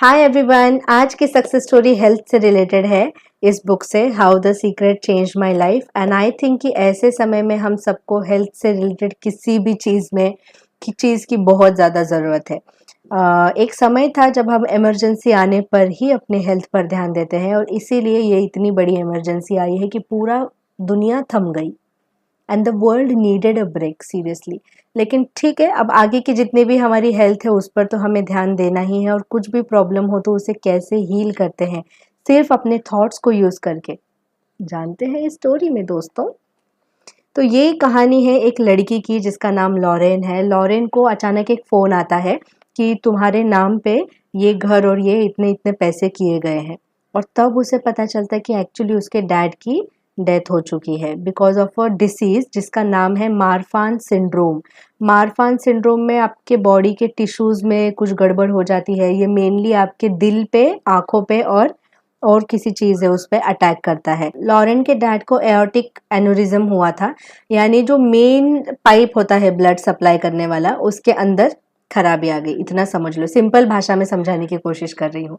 Hi everyone, आज की success story health से रिलेटेड है। इस बुक से how the secret change my life. And I think कि ऐसे समय में हम सबको हेल्थ से रिलेटेड किसी भी चीज़ की बहुत ज़्यादा ज़रूरत है। एक समय था जब हम इमरजेंसी आने पर ही अपने हेल्थ पर ध्यान देते हैं और इसीलिए ये इतनी बड़ी इमरजेंसी आई है कि पूरा दुनिया थम गई and the world needed a break seriously. लेकिन ठीक है, अब आगे की जितनी भी हमारी हेल्थ है उस पर तो हमें ध्यान देना ही है और कुछ भी प्रॉब्लम हो तो उसे कैसे हील करते हैं, सिर्फ अपने थॉट्स को यूज करके। जानते हैं इस स्टोरी में दोस्तों। तो ये कहानी है एक लड़की की जिसका नाम लॉरेन है। लॉरेन को अचानक एक फ़ोन आता है कि तुम्हारे नाम पे ये घर और ये इतने इतने पैसे किए गए हैं। और तब उसे पता चलता है कि एक्चुअली उसके डैड की डेथ हो चुकी है बिकॉज ऑफ अ डिसीज जिसका नाम है मारफान सिंड्रोम। मारफान सिंड्रोम में आपके बॉडी के टिश्यूज में कुछ गड़बड़ हो जाती है। ये मेनली आपके दिल पे, आंखों पे और किसी चीज़ है उस पे अटैक करता है। लॉरेन के डैड को एओर्टिक एन्यूरिज्म हुआ था, यानी जो मेन पाइप होता है ब्लड सप्लाई करने वाला, उसके अंदर खराबी आ गई। इतना समझ लो, सिंपल भाषा में समझाने की कोशिश कर रही हूँ।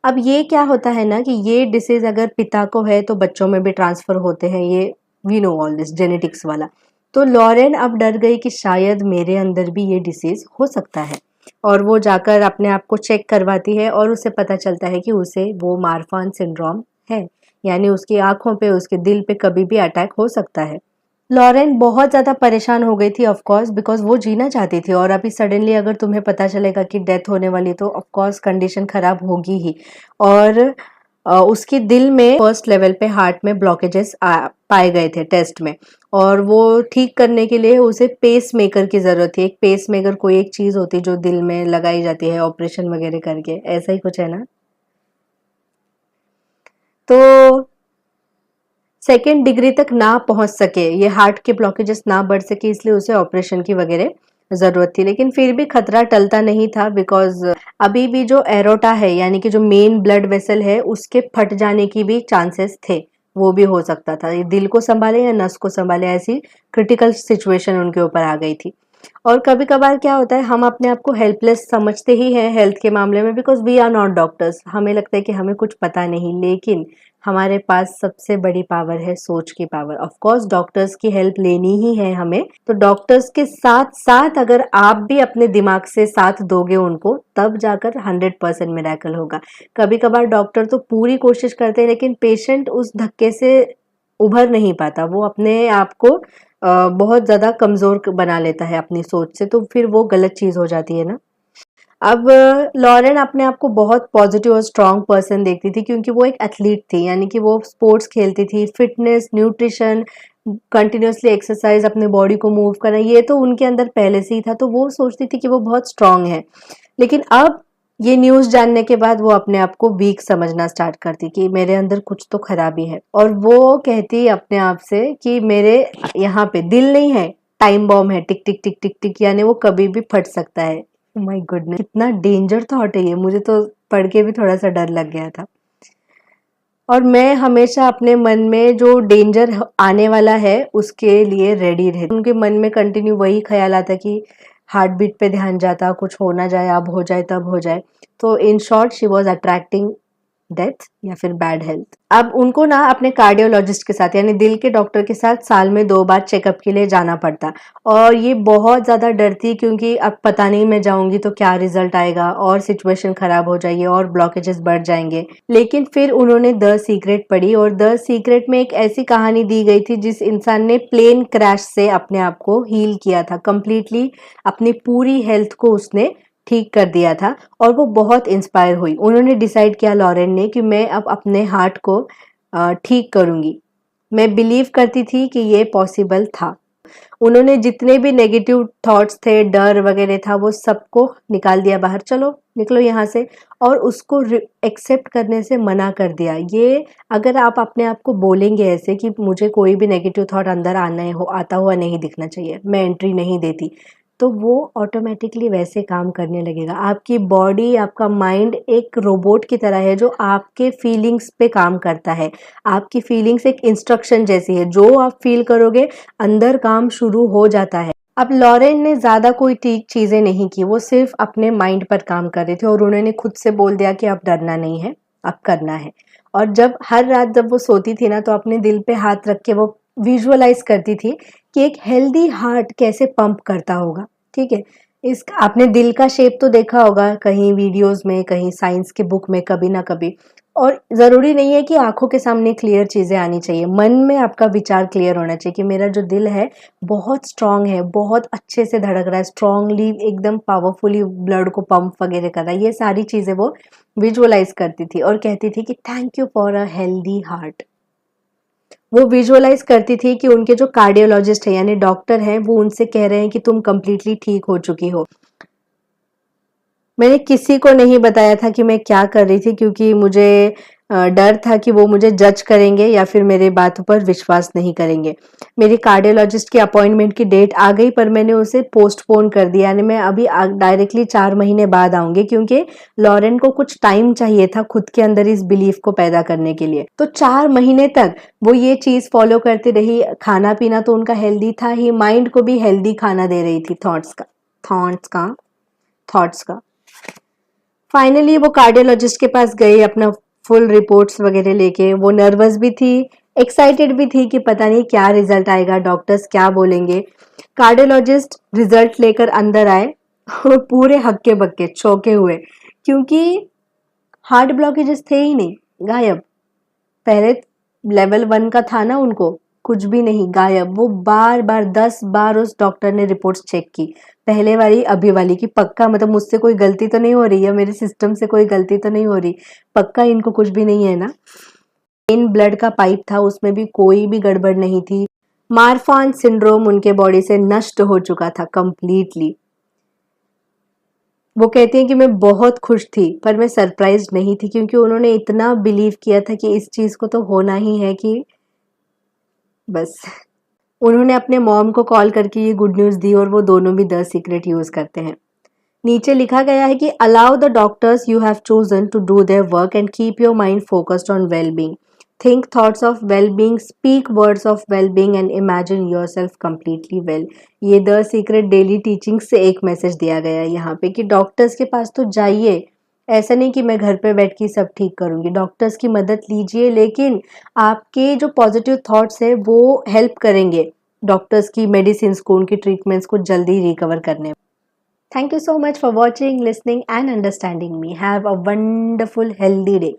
अब ये क्या होता है ना कि ये डिसीज अगर पिता को है तो बच्चों में भी ट्रांसफर होते हैं। ये we know all this genetics वाला। तो लॉरेन अब डर गई कि शायद मेरे अंदर भी ये डिसीज हो सकता है और वो जाकर अपने आप को चेक करवाती है और उसे पता चलता है कि उसे वो मारफान सिंड्रोम है, यानी उसकी आंखों पे, उसके दिल पे कभी भी अटैक हो सकता है। लॉरेन बहुत ज़्यादा परेशान हो गई थी ऑफ कोर्स, बिकॉज वो जीना चाहती थी और अभी सडनली अगर तुम्हें पता चलेगा कि डेथ होने वाली तो ऑफ कोर्स कंडीशन खराब होगी ही। और उसके दिल में फर्स्ट लेवल पे हार्ट में ब्लॉकेजेस पाए गए थे टेस्ट में और वो ठीक करने के लिए उसे पेस मेकर की ज़रूरत थी। एक पेस मेकर कोई एक चीज़ होती है जो दिल में लगाई जाती है ऑपरेशन वगैरह करके, ऐसा ही कुछ है ना। तो सेकेंड डिग्री तक ना पहुंच सके, ये हार्ट के ब्लॉकेजेस ना बढ़ सके, इसलिए उसे ऑपरेशन की वगैरह जरूरत थी। लेकिन फिर भी खतरा टलता नहीं था बिकॉज अभी भी जो एरोटा है, यानी कि जो मेन ब्लड वेसल है, उसके फट जाने की भी चांसेस थे। वो भी हो सकता था, ये दिल को संभाले या नस को संभाले, ऐसी क्रिटिकल सिचुएशन उनके ऊपर आ गई थी। और कभी कभार क्या होता है, हम अपने आप को हेल्पलेस समझते ही हैं हेल्थ के मामले में because we are not doctors. हमें लगता है कि हमें कुछ पता नहीं, लेकिन हमारे पास सबसे बड़ी पावर है सोच की पावर। ऑफ कोर्स डॉक्टर्स की हेल्प लेनी ही है हमें, तो डॉक्टर्स के साथ साथ अगर आप भी अपने दिमाग से साथ दोगे उनको, तब जाकर 100% मिरेकल होगा। कभी कभार डॉक्टर तो पूरी कोशिश करते हैं लेकिन पेशेंट उस धक्के से उभर नहीं पाता, वो अपने आप को बहुत ज्यादा कमजोर बना लेता है अपनी सोच से, तो फिर वो गलत चीज हो जाती है ना। अब लॉरेन अपने आप को बहुत पॉजिटिव और स्ट्रांग पर्सन देखती थी क्योंकि वो एक एथलीट थी, यानी कि वो स्पोर्ट्स खेलती थी। फिटनेस, न्यूट्रिशन, कंटिन्यूसली एक्सरसाइज, अपने बॉडी को मूव करना, ये तो उनके अंदर पहले से ही था, तो वो सोचती थी कि वो बहुत स्ट्रांग है। लेकिन अब ये न्यूज़ जानने के बाद वो अपने आप को वीक समझना स्टार्ट करती कि मेरे अंदर कुछ तो खराबी है। और वो कहती अपने आप से कि मेरे यहाँ पे दिल नहीं है, टाइम बॉम्ब है, टिक टिक टिक टिक टिक, यानी वो कभी भी फट सकता है। माय गुडनेस, कितना डेंजर थॉट है ये, मुझे तो पढ़ के भी थोड़ा सा डर लग गया था। और मैं हमेशा अपने मन में जो डेंजर आने वाला है उसके लिए रेडी रहती। उनके मन में कंटिन्यू वही ख्याल आता कि हार्ट बीट पे ध्यान जाता, कुछ हो ना जाए, अब हो जाए तब हो जाए। तो in short she was attracting death या फिर बैड हेल्थ। अब उनको ना अपने कार्डियोलॉजिस्ट के साथ, यानी दिल के डॉक्टर के साथ साल में 2 बार चेकअप के लिए जाना पड़ता। और ये बहुत ज़्यादा डरती क्योंकि अब पता नहीं मैं जाऊंगी तो क्या रिजल्ट आएगा और सिचुएशन खराब हो जाएगी और ब्लॉकेजेस बढ़ जाएंगे। लेकिन फिर उन्होंने द सीक्रेट पढ़ी और द सीक्रेट में एक ऐसी कहानी दी गई थी जिस इंसान ने प्लेन क्रैश से अपने आप को हील किया था कंप्लीटली, अपनी पूरी हेल्थ को उसने ठीक कर दिया था और वो बहुत इंस्पायर हुई। उन्होंने डिसाइड किया लॉरेन ने कि मैं अब अपने हार्ट को ठीक करूंगी। मैं बिलीव करती थी कि ये पॉसिबल था। उन्होंने जितने भी नेगेटिव थॉट्स थे, डर वगैरह था, वो सबको निकाल दिया बाहर, चलो निकलो यहाँ से, और उसको एक्सेप्ट करने से मना कर दिया। ये अगर आप अपने आप को बोलेंगे ऐसे कि मुझे कोई भी नेगेटिव थॉट अंदर आता हुआ नहीं दिखना चाहिए, मैं एंट्री नहीं देती, तो वो ऑटोमेटिकली वैसे काम करने लगेगा। आपकी बॉडी, आपका माइंड एक रोबोट की तरह है जो आपके फीलिंग्स पे काम करता है। आपकी फीलिंग्स एक इंस्ट्रक्शन जैसी है, जो आप फील करोगे अंदर काम शुरू हो जाता है। अब लॉरेन ने ज़्यादा कोई ठीक चीज़ें नहीं की, वो सिर्फ़ अपने माइंड पर काम कर रहे थे और उन्होंने खुद से बोल दिया कि अब डरना नहीं है, अब करना है। और जब हर रात जब वो सोती थी ना, तो अपने दिल पे हाथ रख के वो विजुअलाइज़ करती थी कि एक हेल्दी हार्ट कैसे पंप करता होगा, ठीक है? इस आपने दिल का शेप तो देखा होगा कहीं वीडियोज़ में, कहीं साइंस की बुक में कभी ना कभी। और ज़रूरी नहीं है कि आँखों के सामने क्लियर चीज़ें आनी चाहिए, मन में आपका विचार क्लियर होना चाहिए कि मेरा जो दिल है बहुत स्ट्रॉन्ग है, बहुत अच्छे से धड़क रहा है, स्ट्रॉन्गली एकदम पावरफुली ब्लड को पंप वगैरह कर रहा है। ये सारी चीज़ें वो विजुअलाइज़ करती थी और कहती थी कि thank you for a healthy heart. वो विजुअलाइज़ करती थी कि उनके जो कार्डियोलॉजिस्ट हैं यानी डॉक्टर हैं, वो उनसे कह रहे हैं कि तुम कंप्लीटली ठीक हो चुकी हो। मैंने किसी को नहीं बताया था कि मैं क्या कर रही थी, क्योंकि मुझे डर था कि वो मुझे जज करेंगे या फिर मेरे बातों पर विश्वास नहीं करेंगे। मेरी कार्डियोलॉजिस्ट की अपॉइंटमेंट की डेट आ गई, पर मैंने उसे पोस्टपोन कर दिया, यानी मैं अभी डायरेक्टली 4 महीने बाद आऊँगी, क्योंकि लॉरेन को कुछ टाइम चाहिए था खुद के अंदर इस बिलीफ को पैदा करने के लिए। तो 4 महीने तक वो ये चीज़ फ़ॉलो करती रही, खाना-पीना तो उनका हेल्दी था ही, माइंड को भी हेल्दी खाना दे रही थी थॉट्स का। फाइनली वो कार्डियोलॉजिस्ट के पास गई अपना फुल रिपोर्ट्स वगैरह लेके। वो नर्वस भी थी, एक्साइटेड भी थी कि पता नहीं क्या रिजल्ट आएगा, डॉक्टर्स क्या बोलेंगे। कार्डियोलॉजिस्ट रिजल्ट लेकर अंदर आए और पूरे हक्के बक्के चौंके हुए, क्योंकि हार्ट ब्लॉकेजेस थे ही नहीं, गायब। पहले लेवल 1 का था ना उनको, कुछ भी नहीं, गायब। वो बार-बार 10 बार उस डॉक्टर ने रिपोर्ट्स चेक की। पहले वाली, अभी वाली की पक्का मतलब मुझसे कोई गलती तो नहीं हो रही है, मेरे सिस्टम से कोई गलती तो नहीं हो रही, पक्का इनको कुछ भी नहीं है ना? मेन ब्लड का पाइप था, उसमें भी कोई भी गड़बड़ नहीं थी। मारफान सिंड्रोम उनके बॉडी से नष्ट हो चुका था कंप्लीटली। वो कहती हैं कि मैं बहुत खुश थी, पर मैं सरप्राइज्ड नहीं थी, क्योंकि उन्होंने इतना बिलीव किया था कि इस चीज़ को तो होना ही है कि बस। उन्होंने अपने मॉम को कॉल करके ये गुड न्यूज़ दी और वो दोनों भी द सीक्रेट यूज़ करते हैं। नीचे लिखा गया है कि allow the doctors you have chosen to do their work and keep your mind focused on well being. Think thoughts of well being, speak words of well being and imagine yourself completely well. ये the secret daily teaching से एक message दिया गया है यहाँ पे कि doctors के पास तो जाइए। ऐसा नहीं कि मैं घर पे बैठ के सब ठीक करूँगी, डॉक्टर्स की मदद लीजिए, लेकिन आपके जो पॉजिटिव थॉट्स है वो हेल्प करेंगे डॉक्टर्स की मेडिसिन्स को, उनकी ट्रीटमेंट्स को जल्दी रिकवर करने में। Thank you so much for watching, listening, and understanding me. Have a wonderful, healthy day.